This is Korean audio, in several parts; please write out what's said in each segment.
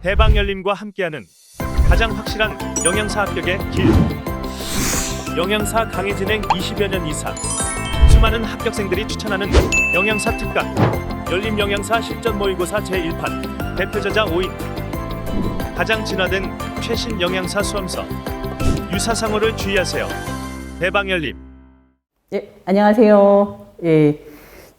대방열림과 함께하는 가장 확실한 영양사 합격의 길. 영양사 강의 진행 20여 년 이상, 수많은 합격생들이 추천하는 영양사 특강 열림 영양사 실전 모의고사 제1판 대표저자 5인, 가장 진화된 최신 영양사 수험서. 유사상호를 주의하세요. 대방열림. 예, 안녕하세요. 예,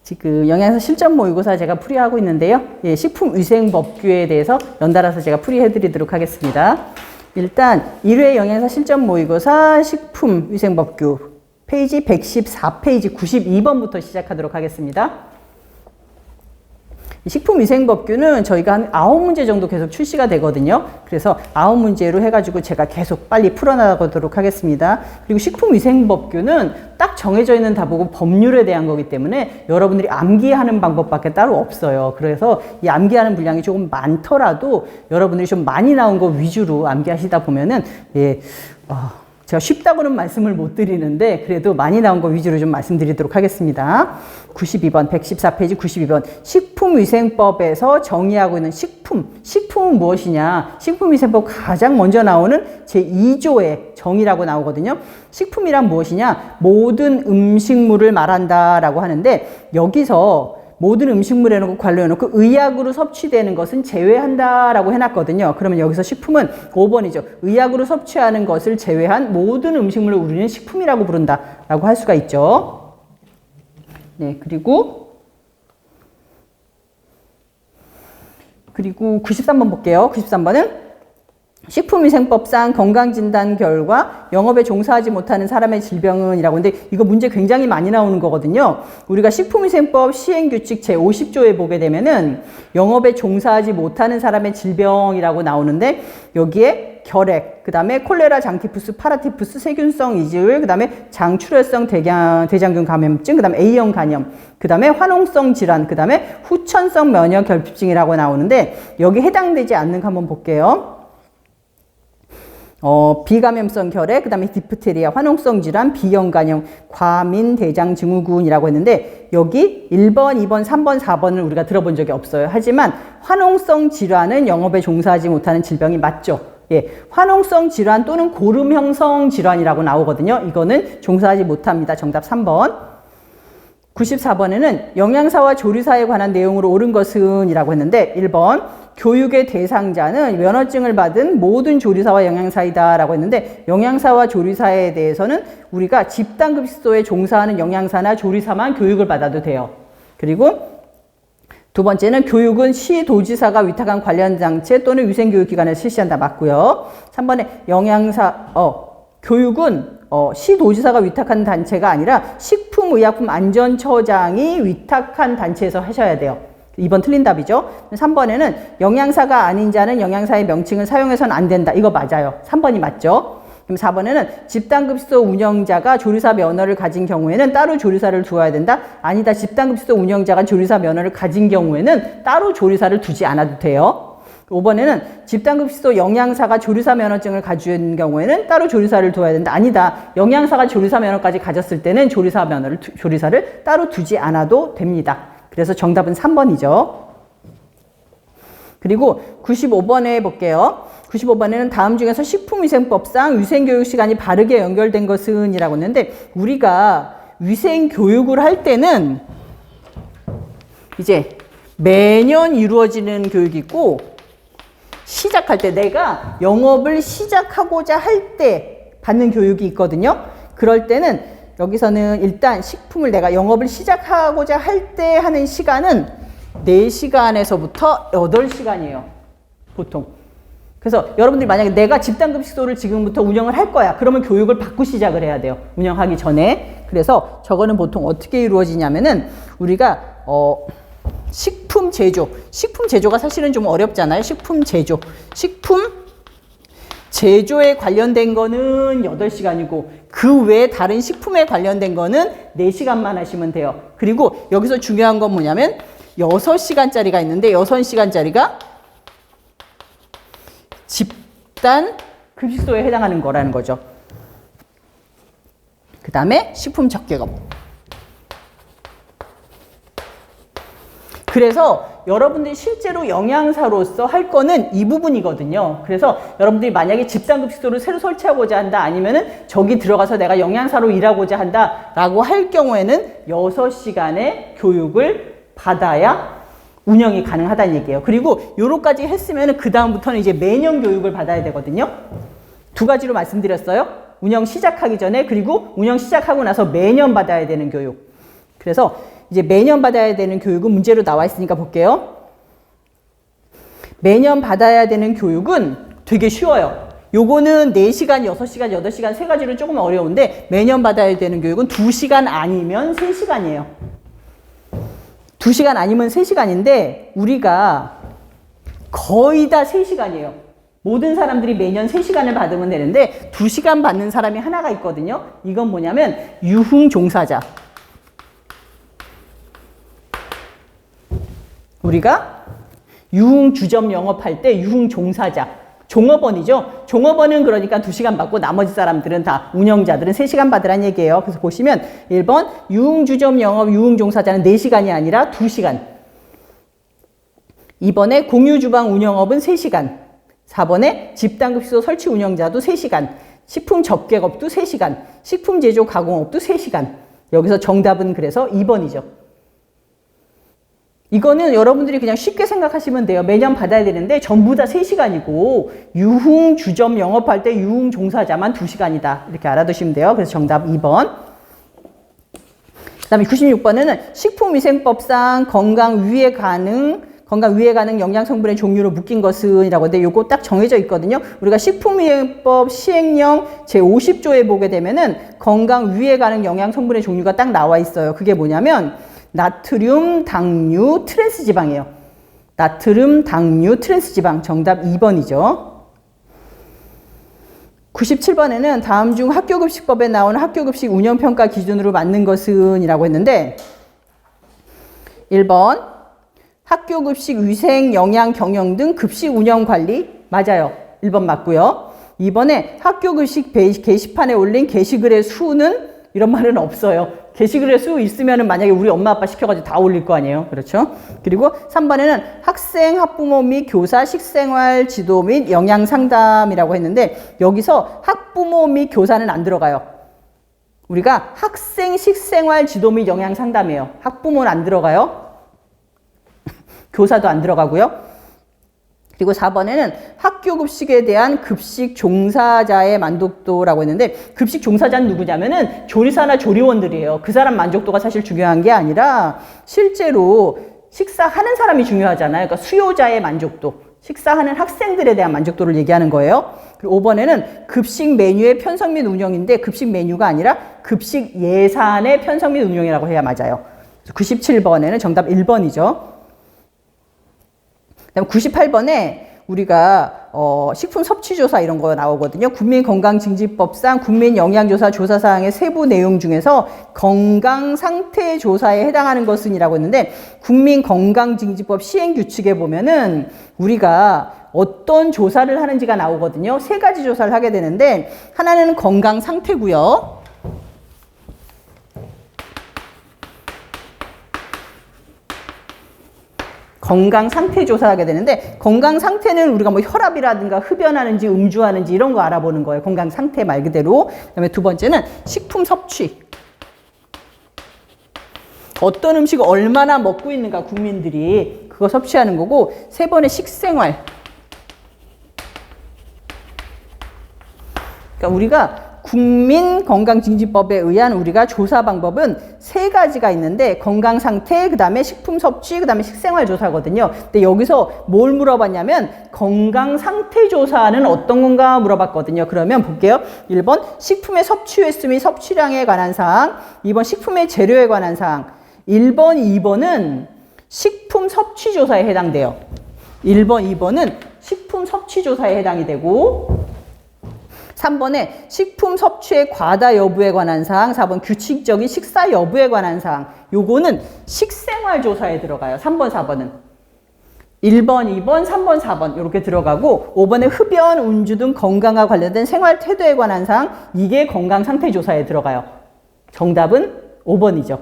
지금 영양사 실전 모의고사 제가 풀이하고 있는데요. 예, 식품위생법규에 대해서 연달아서 제가 풀이해드리도록 하겠습니다. 일단 1회 영양사 실전 모의고사 식품위생법규 페이지 114페이지 92번부터 시작하도록 하겠습니다. 식품위생법규는 저희가 한 9문제 정도 계속 출시가 되거든요. 그래서 9문제로 해가지고 제가 계속 빨리 풀어나가도록 하겠습니다. 그리고 식품위생법규는 딱 정해져 있는 다보고 법률에 대한 거기 때문에 여러분들이 암기하는 방법밖에 따로 없어요. 그래서 이 암기하는 분량이 조금 많더라도 여러분들이 좀 많이 나온 거 위주로 암기하시다 보면은 제가 쉽다고는 말씀을 못 드리는데 그래도 많이 나온 거 위주로 좀 말씀드리도록 하겠습니다. 92번, 114페이지 92번. 식품위생법에서 정의하고 있는 식품은 무엇이냐? 식품위생법 가장 먼저 나오는 제2조의 정의라고 나오거든요. 식품이란 무엇이냐? 모든 음식물을 말한다라고 하는데 여기서 모든 음식물에 놓고 관련해 놓고 의약으로 섭취되는 것은 제외한다라고 해놨거든요. 그러면 여기서 식품은 5번이죠. 의약으로 섭취하는 것을 제외한 모든 음식물을 우리는 식품이라고 부른다라고 할 수가 있죠. 네, 그리고 93번 볼게요. 93번은 식품위생법상 건강진단 결과 영업에 종사하지 못하는 사람의 질병은 이라고 하는데 이거 문제 굉장히 많이 나오는 거거든요. 우리가 식품위생법 시행규칙 제50조에 보게 되면은 영업에 종사하지 못하는 사람의 질병이라고 나오는데 여기에 결핵, 그 다음에 콜레라, 장티푸스, 파라티푸스, 세균성 이질, 그 다음에 장출혈성 대장균 감염증, 그 다음에 A형 간염, 그 다음에 화농성 질환, 그 다음에 후천성 면역 결핍증이라고 나오는데 여기 해당되지 않는 거 한번 볼게요. 비감염성 결핵, 그 다음에 디프테리아, 화농성 질환, B형 간염, 과민 대장 증후군이라고 했는데 여기 1번, 2번, 3번, 4번을 우리가 들어본 적이 없어요. 하지만 화농성 질환은 영업에 종사하지 못하는 질병이 맞죠. 예, 화농성 질환 또는 고름형성 질환이라고 나오거든요. 이거는 종사하지 못합니다. 정답 3번. 94번에는 영양사와 조리사에 관한 내용으로 옳은 것은 이라고 했는데 1번 교육의 대상자는 면허증을 받은 모든 조리사와 영양사이다 라고 했는데 영양사와 조리사에 대해서는 우리가 집단급식소에 종사하는 영양사나 조리사만 교육을 받아도 돼요. 그리고 두 번째는 교육은 시도지사가 위탁한 관련 단체 또는 위생교육기관에서 실시한다. 맞고요. 3번에 교육은 시도지사가 위탁한 단체가 아니라 식품의약품안전처장이 위탁한 단체에서 하셔야 돼요. 2번 틀린 답이죠. 3번에는 영양사가 아닌 자는 영양사의 명칭을 사용해서는 안 된다. 이거 맞아요. 3번이 맞죠. 그럼 4번에는 집단급식소 운영자가 조리사 면허를 가진 경우에는 따로 조리사를 두어야 된다. 아니다. 집단급식소 운영자가 조리사 면허를 가진 경우에는 따로 조리사를 두지 않아도 돼요. 5번에는 집단급식소 영양사가 조리사 면허증을 가진 경우에는 따로 조리사를 두어야 된다. 아니다. 영양사가 조리사 면허까지 가졌을 때는 조리사를 따로 두지 않아도 됩니다. 그래서 정답은 3번이죠. 그리고 95번에 볼게요. 95번에는 다음 중에서 식품위생법상 위생교육 시간이 바르게 연결된 것은 이라고 했는데 우리가 위생교육을 할 때는 이제 매년 이루어지는 교육이 있고 시작할 때 내가 영업을 시작하고자 할 때 받는 교육이 있거든요. 그럴 때는 여기서는 일단 식품을 내가 영업을 시작하고자 할 때 하는 시간은 4시간에서부터 8시간이에요. 보통. 그래서 여러분들이 만약에 내가 집단급식소를 지금부터 운영을 할 거야. 그러면 교육을 받고 시작을 해야 돼요. 운영하기 전에. 그래서 저거는 보통 어떻게 이루어지냐면은 우리가 식품 제조가 사실은 좀 어렵잖아요. 식품 제조에 관련된 거는 8시간이고 그 외에 다른 식품에 관련된 거는 4시간만 하시면 돼요. 그리고 여기서 중요한 건 뭐냐면 6시간짜리가 있는데 6시간짜리가 집단 급식소에 해당하는 거라는 거죠. 그 다음에 식품 적개검. 그래서 여러분들이 실제로 영양사로서 할 거는 이 부분이거든요. 그래서 여러분들이 만약에 집단급식소를 새로 설치하고자 한다, 아니면은 저기 들어가서 내가 영양사로 일하고자 한다라고 할 경우에는 6시간의 교육을 받아야 운영이 가능하다는 얘기예요. 그리고 요로까지 했으면 그 다음부터는 이제 매년 교육을 받아야 되거든요. 두 가지로 말씀드렸어요. 운영 시작하기 전에, 그리고 운영 시작하고 나서 매년 받아야 되는 교육. 그래서 이제 매년 받아야 되는 교육은 문제로 나와 있으니까 볼게요. 매년 받아야 되는 교육은 되게 쉬워요. 요거는 4시간, 6시간, 8시간 세 가지로 조금 어려운데, 매년 받아야 되는 교육은 2시간 아니면 3시간이에요. 2시간 아니면 3시간인데 우리가 거의 다 3시간이에요. 모든 사람들이 매년 3시간을 받으면 되는데 2시간 받는 사람이 하나가 있거든요. 이건 뭐냐면 유흥종사자. 우리가 유흥주점 영업할 때 유흥종사자. 종업원이죠. 종업원은 그러니까 2시간 받고 나머지 사람들은 다 운영자들은 3시간 받으란 얘기예요. 그래서 보시면 1번 유흥주점 영업 유흥종사자는 4시간이 아니라 2시간. 2번에 공유주방 운영업은 3시간. 4번에 집단급식소 설치 운영자도 3시간. 식품 접객업도 3시간. 식품 제조 가공업도 3시간. 여기서 정답은 그래서 2번이죠. 이거는 여러분들이 그냥 쉽게 생각하시면 돼요. 매년 받아야 되는데 전부 다 3시간이고 유흥주점 영업할 때 유흥종사자만 2시간이다. 이렇게 알아두시면 돼요. 그래서 정답 2번. 그 다음에 96번에는 식품위생법상 건강 위해 가능 영양성분의 종류로 묶인 것은 이라고 하는데 요거 딱 정해져 있거든요. 우리가 식품위생법 시행령 제50조에 보게 되면은 건강 위해 가능 영양성분의 종류가 딱 나와 있어요. 그게 뭐냐면 나트륨, 당류, 트랜스지방이에요. 나트륨, 당류, 트랜스지방. 정답 2번이죠. 97번에는 다음 중 학교급식법에 나오는 학교급식 운영평가 기준으로 맞는 것은 이라고 했는데 1번 학교급식 위생, 영양, 경영 등 급식 운영 관리. 맞아요. 1번 맞고요. 2번에 학교급식 게시판에 올린 게시글의 수는 이런 말은 없어요. 게시글에 수 있으면은 만약에 우리 엄마 아빠 시켜가지고 다 올릴 거 아니에요. 그렇죠? 그리고 3번에는 학생, 학부모 및 교사 식생활 지도 및 영양 상담이라고 했는데 여기서 학부모 및 교사는 안 들어가요. 우리가 학생 식생활 지도 및 영양 상담이에요. 학부모는 안 들어가요. 교사도 안 들어가고요. 그리고 4번에는 학교 급식에 대한 급식 종사자의 만족도라고 했는데 급식 종사자는 누구냐면은 조리사나 조리원들이에요. 그 사람 만족도가 사실 중요한 게 아니라 실제로 식사하는 사람이 중요하잖아요. 그러니까 수요자의 만족도, 식사하는 학생들에 대한 만족도를 얘기하는 거예요. 그리고 5번에는 급식 메뉴의 편성 및 운영인데 급식 메뉴가 아니라 급식 예산의 편성 및 운영이라고 해야 맞아요. 97번에는 정답 1번이죠. 그다음 98번에 우리가 식품 섭취조사 이런 거 나오거든요. 국민건강증진법상 국민영양조사 조사사항의 세부 내용 중에서 건강상태조사에 해당하는 것은 이라고 했는데 국민건강증진법 시행규칙에 보면은 우리가 어떤 조사를 하는지가 나오거든요. 3가지 조사를 하게 되는데 하나는 건강상태고요. 건강 상태 조사하게 되는데 건강 상태는 우리가 뭐 혈압이라든가 흡연하는지 음주하는지 이런 거 알아보는 거예요. 건강 상태 말 그대로. 그다음에 2번째는 식품 섭취. 어떤 음식을 얼마나 먹고 있는가 국민들이 그거 섭취하는 거고 3번에 식생활. 그러니까 우리가 국민건강증진법에 의한 우리가 조사 방법은 3가지가 있는데 건강 상태, 그 다음에 식품 섭취, 그 다음에 식생활 조사거든요. 근데 여기서 뭘 물어봤냐면 건강 상태 조사는 어떤 건가 물어봤거든요. 그러면 볼게요. 1번 식품의 섭취 횟수 및 섭취량에 관한 사항, 2번 식품의 재료에 관한 사항, 1번, 2번은 식품 섭취 조사에 해당돼요. 1번, 2번은 식품 섭취 조사에 해당이 되고 3번에 식품 섭취의 과다 여부에 관한 사항, 4번 규칙적인 식사 여부에 관한 사항. 요거는 식생활 조사에 들어가요. 3번, 4번은. 1번, 2번, 3번, 4번 이렇게 들어가고 5번에 흡연, 음주 등 건강과 관련된 생활 태도에 관한 사항. 이게 건강 상태 조사에 들어가요. 정답은 5번이죠.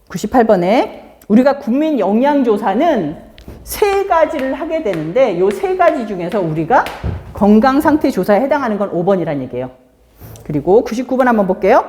98번에 우리가 국민 영양조사는 세 가지를 하게 되는데 이 세 가지 중에서 우리가 건강 상태 조사에 해당하는 건 5번이란 얘기예요. 그리고 99번 한번 볼게요.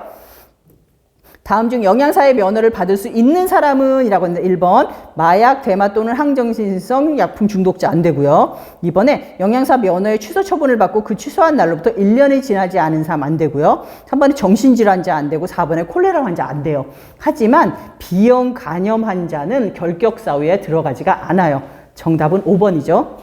다음 중 영양사의 면허를 받을 수 있는 사람은 이라고 했는데 1번 마약, 대마 또는 항정신성 약품 중독자 안 되고요. 2번에 영양사 면허의 취소 처분을 받고 그 취소한 날로부터 1년이 지나지 않은 사람 안 되고요. 3번에 정신질환자 안 되고 4번에 콜레라 환자 안 돼요. 하지만 B형 간염 환자는 결격사유에 들어가지가 않아요. 정답은 5번이죠.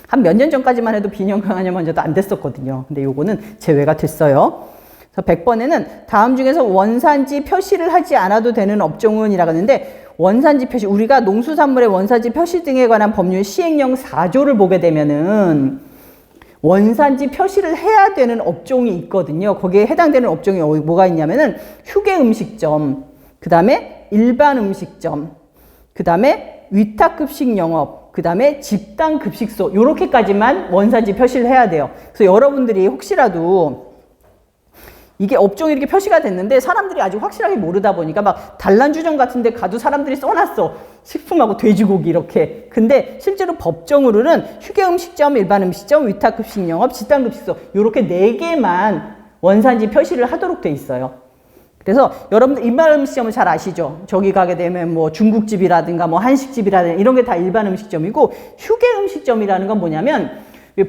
한 몇 년 전까지만 해도 B형 간염 환자도 안 됐었거든요. 근데 요거는 제외가 됐어요. 100번에는 다음 중에서 원산지 표시를 하지 않아도 되는 업종은 이라고 하는데 원산지 표시, 우리가 농수산물의 원산지 표시 등에 관한 법률 시행령 4조를 보게 되면은 원산지 표시를 해야 되는 업종이 있거든요. 거기에 해당되는 업종이 뭐가 있냐면은 휴게 음식점, 그 다음에 일반 음식점, 그 다음에 위탁급식 영업, 그 다음에 집단급식소, 요렇게까지만 원산지 표시를 해야 돼요. 그래서 여러분들이 혹시라도 이게 업종이 이렇게 표시가 됐는데 사람들이 아직 확실하게 모르다 보니까 막 단란주점 같은 데 가도 사람들이 써놨어. 식품하고 돼지고기 이렇게. 근데 실제로 법정으로는 휴게음식점, 일반음식점, 위탁급식영업, 집단급식소 요렇게 4개만 원산지 표시를 하도록 돼 있어요. 그래서 여러분들 일반음식점을 잘 아시죠? 저기 가게 되면 뭐 중국집이라든가 뭐 한식집이라든가 이런 게 다 일반음식점이고 휴게음식점이라는 건 뭐냐면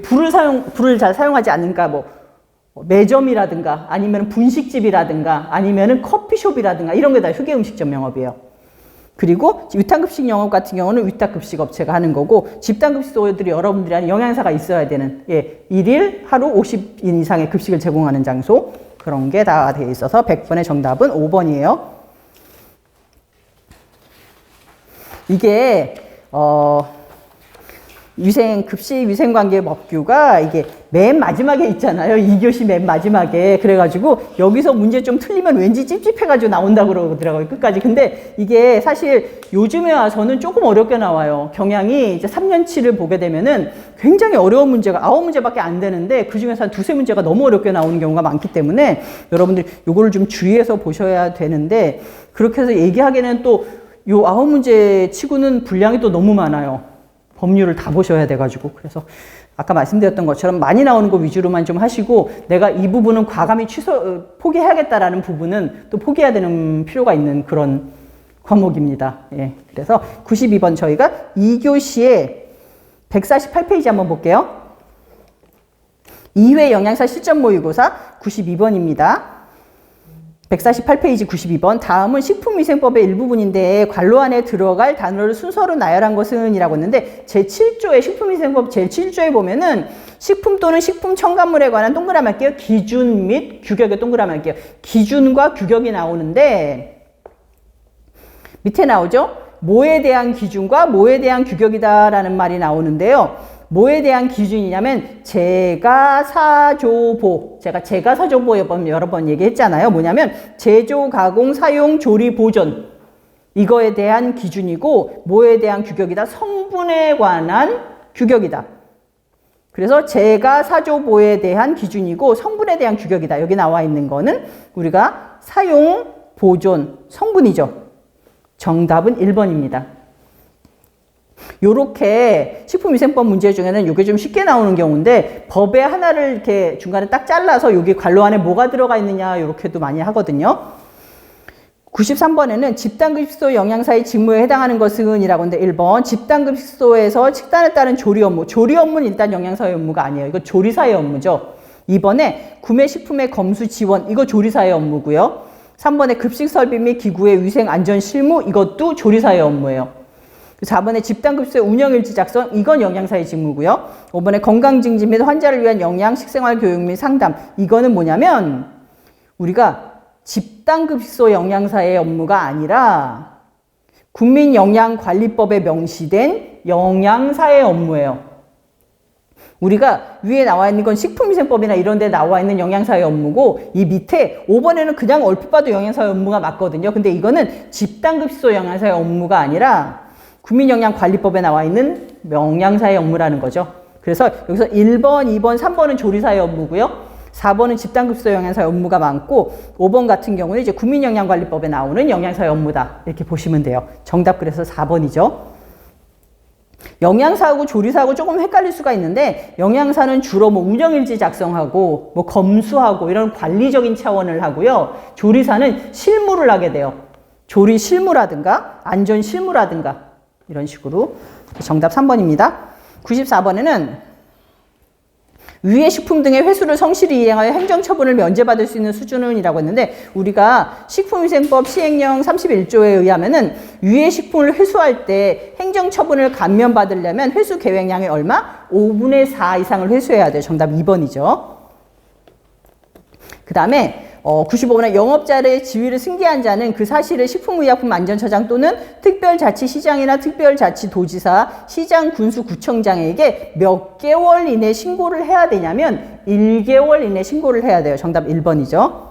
불을 잘 사용하지 않으니까 뭐 매점이라든가 아니면 분식집이라든가 아니면 커피숍이라든가 이런 게 다 휴게음식점 영업이에요. 그리고 위탁급식 영업 같은 경우는 위탁급식 업체가 하는 거고 집단급식소들이 여러분들이 하는 영양사가 있어야 되는 일일 하루 50인 이상의 급식을 제공하는 장소 그런 게 다 되어 있어서 100번의 정답은 5번이에요. 이게 급식 위생관계 법규가 이게 맨 마지막에 있잖아요. 2교시 맨 마지막에. 그래가지고 여기서 문제 좀 틀리면 왠지 찝찝해가지고 나온다고 그러더라고요. 끝까지. 근데 이게 사실 요즘에 와서는 조금 어렵게 나와요. 경향이 이제 3년치를 보게 되면은 굉장히 어려운 문제가 9문제밖에 안 되는데 그 중에서 한 2-3문제가 너무 어렵게 나오는 경우가 많기 때문에 여러분들이 요거를 좀 주의해서 보셔야 되는데 그렇게 해서 얘기하기에는 또 요 9문제 치고는 분량이 또 너무 많아요. 법률을 다 보셔야 돼가지고. 그래서 아까 말씀드렸던 것처럼 많이 나오는 거 위주로만 좀 하시고 내가 이 부분은 과감히 포기해야겠다라는 부분은 또 포기해야 되는 필요가 있는 그런 과목입니다. 예. 그래서 92번 저희가 2교시에 148페이지 한번 볼게요. 2회 영양사 실전 모의고사 92번입니다. 148페이지 92번. 다음은 식품위생법의 일부분인데 관로 안에 들어갈 단어를 순서로 나열한 것은 이라고 했는데 제7조의 식품위생법 제7조에 보면은 식품 또는 식품 첨가물에 관한 동그라미 할게요. 기준 및 규격에 동그라미 할게요. 기준과 규격이 나오는데 밑에 나오죠? 뭐에 대한 기준과 뭐에 대한 규격이다라는 말이 나오는데요. 뭐에 대한 기준이냐면 제가사조보, 제가 제가사조보 여러 번 얘기했잖아요. 뭐냐면 제조, 가공, 사용, 조리, 보존 이거에 대한 기준이고 뭐에 대한 규격이다? 성분에 관한 규격이다. 그래서 제가사조보에 대한 기준이고 성분에 대한 규격이다. 여기 나와 있는 거는 우리가 사용, 보존, 성분이죠. 정답은 1번입니다. 요렇게 식품위생법 문제 중에는 요게 좀 쉽게 나오는 경우인데 법에 하나를 이렇게 중간에 딱 잘라서 여기 관로 안에 뭐가 들어가 있느냐 요렇게도 많이 하거든요. 93번에는 집단급식소 영양사의 직무에 해당하는 것은 이라고 하는데 1번 집단급식소에서 식단에 따른 조리 업무. 조리 업무는 일단 영양사의 업무가 아니에요. 이거 조리사의 업무죠. 2번에 구매식품의 검수 지원. 이거 조리사의 업무고요. 3번에 급식설비 및 기구의 위생 안전 실무. 이것도 조리사의 업무예요. 4번에 집단급식소의 운영일지 작성, 이건 영양사의 직무고요. 5번에 건강증진 및 환자를 위한 영양, 식생활 교육 및 상담, 이거는 뭐냐면 우리가 집단급식소 영양사의 업무가 아니라 국민영양관리법에 명시된 영양사의 업무예요. 우리가 위에 나와 있는 건 식품위생법이나 이런 데 나와 있는 영양사의 업무고 이 밑에 5번에는 그냥 얼핏 봐도 영양사의 업무가 맞거든요. 근데 이거는 집단급식소 영양사의 업무가 아니라 국민영양관리법에 나와 있는 영양사의 업무라는 거죠. 그래서 여기서 1번, 2번, 3번은 조리사의 업무고요. 4번은 집단급소 영양사의 업무가 많고 5번 같은 경우는 이제 국민영양관리법에 나오는 영양사의 업무다. 이렇게 보시면 돼요. 정답 그래서 4번이죠. 영양사하고 조리사하고 조금 헷갈릴 수가 있는데 영양사는 주로 뭐 운영일지 작성하고 뭐 검수하고 이런 관리적인 차원을 하고요. 조리사는 실무를 하게 돼요. 조리 실무라든가 안전 실무라든가 이런 식으로. 정답 3번입니다. 94번에는 위의 식품 등의 회수를 성실히 이행하여 행정처분을 면제받을 수 있는 수준은 이라고 했는데 우리가 식품위생법 시행령 31조에 의하면은 위의 식품을 회수할 때 행정처분을 감면받으려면 회수 계획량의 얼마? 5분의 4 이상을 회수해야 돼요. 정답 2번이죠. 그 다음에 95번에 영업자의 지위를 승계한 자는 그 사실을 식품의약품안전처장 또는 특별자치시장이나 특별자치도지사, 시장, 군수, 구청장에게 몇 개월 이내 신고를 해야 되냐면 1개월 이내 신고를 해야 돼요. 정답 1번이죠.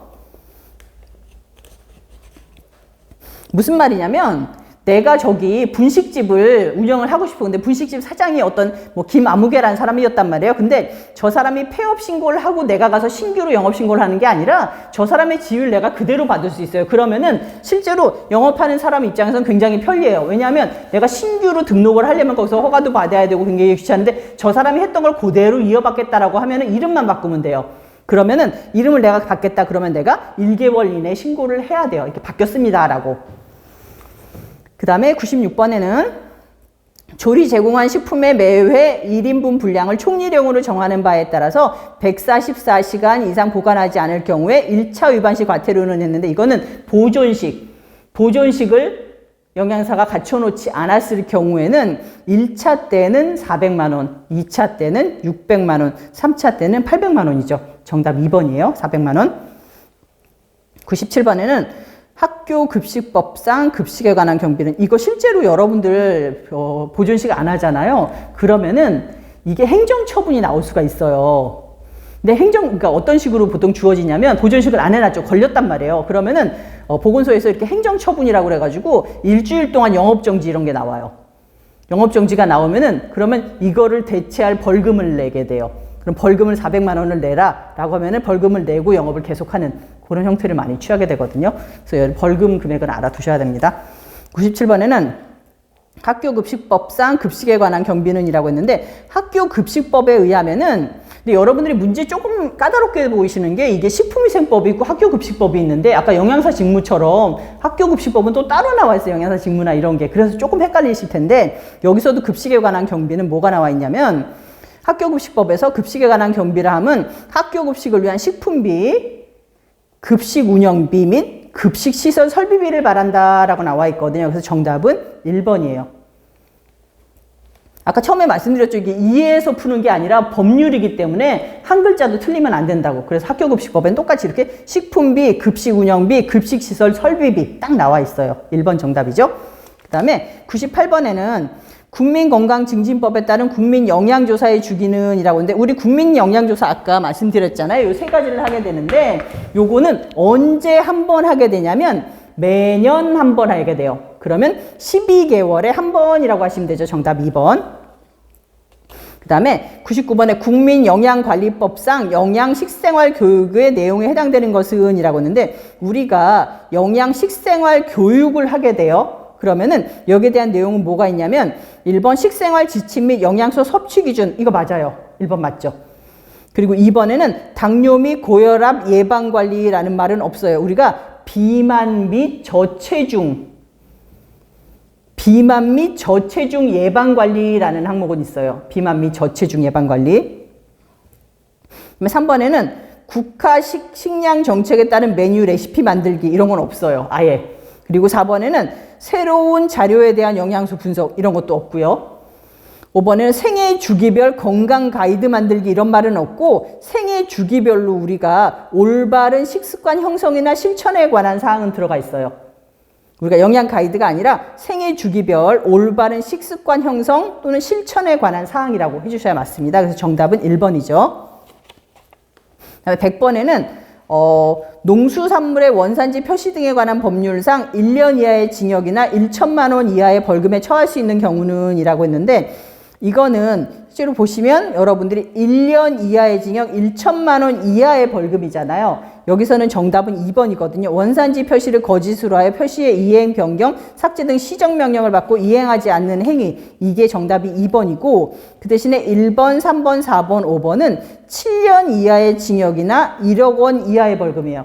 무슨 말이냐면 내가 저기 분식집을 운영을 하고 싶어. 근데 분식집 사장이 어떤 뭐 김아무개라는 사람이었단 말이에요. 근데 저 사람이 폐업 신고를 하고 내가 가서 신규로 영업 신고를 하는 게 아니라 저 사람의 지위를 내가 그대로 받을 수 있어요. 그러면은 실제로 영업하는 사람 입장에서는 굉장히 편리해요. 왜냐하면 내가 신규로 등록을 하려면 거기서 허가도 받아야 되고 굉장히 귀찮은데 저 사람이 했던 걸 그대로 이어받겠다라고 하면은 이름만 바꾸면 돼요. 그러면은 이름을 내가 받겠다 그러면 내가 1개월 이내에 신고를 해야 돼요. 이렇게 바뀌었습니다라고. 그 다음에 96번에는 조리 제공한 식품의 매회 1인분 분량을 총리령으로 정하는 바에 따라서 144시간 이상 보관하지 않을 경우에 1차 위반 시 과태료는 했는데 이거는 보존식을 영양사가 갖춰놓지 않았을 경우에는 1차 때는 400만 원, 2차 때는 600만 원, 3차 때는 800만 원이죠. 정답 2번이에요. 400만 원. 97번에는 학교급식법상 급식에 관한 경비는 이거 실제로 여러분들 보존식 안 하잖아요. 그러면은 이게 행정처분이 나올 수가 있어요. 근데 그러니까 어떤 식으로 보통 주어지냐면 보존식을 안 해놨죠. 걸렸단 말이에요. 그러면은 보건소에서 이렇게 행정처분이라고 그래가지고 일주일 동안 영업정지 이런 게 나와요. 영업정지가 나오면은 그러면 이거를 대체할 벌금을 내게 돼요. 그럼 벌금을 400만 원을 내라 라고 하면은 벌금을 내고 영업을 계속하는 그런 형태를 많이 취하게 되거든요. 그래서 벌금 금액은 알아두셔야 됩니다. 97번에는 학교급식법상 급식에 관한 경비는 이라고 했는데 학교급식법에 의하면은 근데 여러분들이 문제 조금 까다롭게 보이시는 게 이게 식품위생법이 있고 학교급식법이 있는데 아까 영양사 직무처럼 학교급식법은 또 따로 나와 있어요. 영양사 직무나 이런 게. 그래서 조금 헷갈리실 텐데 여기서도 급식에 관한 경비는 뭐가 나와 있냐면 학교급식법에서 급식에 관한 경비라 함은 학교급식을 위한 식품비, 급식 운영비 및 급식시설 설비비를 말한다라고 나와 있거든요. 그래서 정답은 1번이에요. 아까 처음에 말씀드렸죠. 이게 이해해서 푸는 게 아니라 법률이기 때문에 한 글자도 틀리면 안 된다고. 그래서 학교급식법엔 똑같이 이렇게 식품비, 급식운영비, 급식시설 설비비 딱 나와 있어요. 1번 정답이죠. 그 다음에 98번에는 국민건강증진법에 따른 국민영양조사의 주기는 이라고 하는데 우리 국민영양조사 아까 말씀드렸잖아요. 이 세 가지를 하게 되는데 요거는 언제 한 번 하게 되냐면 매년 한 번 하게 돼요. 그러면 12개월에 한 번이라고 하시면 되죠. 정답 2번. 그 다음에 99번에 국민영양관리법상 영양식생활교육의 내용에 해당되는 것은 이라고 했는데 우리가 영양식생활교육을 하게 돼요. 그러면은 여기에 대한 내용은 뭐가 있냐면 1번 식생활 지침 및 영양소 섭취 기준 이거 맞아요. 1번 맞죠. 그리고 2번에는 당뇨 및 고혈압 예방 관리라는 말은 없어요. 우리가 비만 및 저체중 예방 관리라는 항목은 있어요. 비만 및 저체중 예방 관리. 3번에는 국가 식량 정책에 따른 메뉴 레시피 만들기 이런 건 없어요. 아예. 그리고 4번에는 새로운 자료에 대한 영양소 분석 이런 것도 없고요. 5번에는 생애 주기별 건강 가이드 만들기 이런 말은 없고 생애 주기별로 우리가 올바른 식습관 형성이나 실천에 관한 사항은 들어가 있어요. 우리가 영양 가이드가 아니라 생애 주기별 올바른 식습관 형성 또는 실천에 관한 사항이라고 해주셔야 맞습니다. 그래서 정답은 1번이죠. 그다음에 100번에는 농수산물의 원산지 표시 등에 관한 법률상 1년 이하의 징역이나 1천만 원 이하의 벌금에 처할 수 있는 경우는 이라고 했는데 이거는 실제로 보시면 여러분들이 1년 이하의 징역 1천만 원 이하의 벌금이잖아요. 여기서는 정답은 2번이거든요. 원산지 표시를 거짓으로 하여 표시의 이행 변경, 삭제 등 시정명령을 받고 이행하지 않는 행위. 이게 정답이 2번이고 그 대신에 1번, 3번, 4번, 5번은 7년 이하의 징역이나 1억 원 이하의 벌금이에요.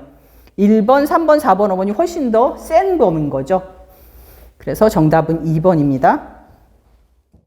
1번, 3번, 4번, 5번이 훨씬 더 센 범인 거죠. 그래서 정답은 2번입니다.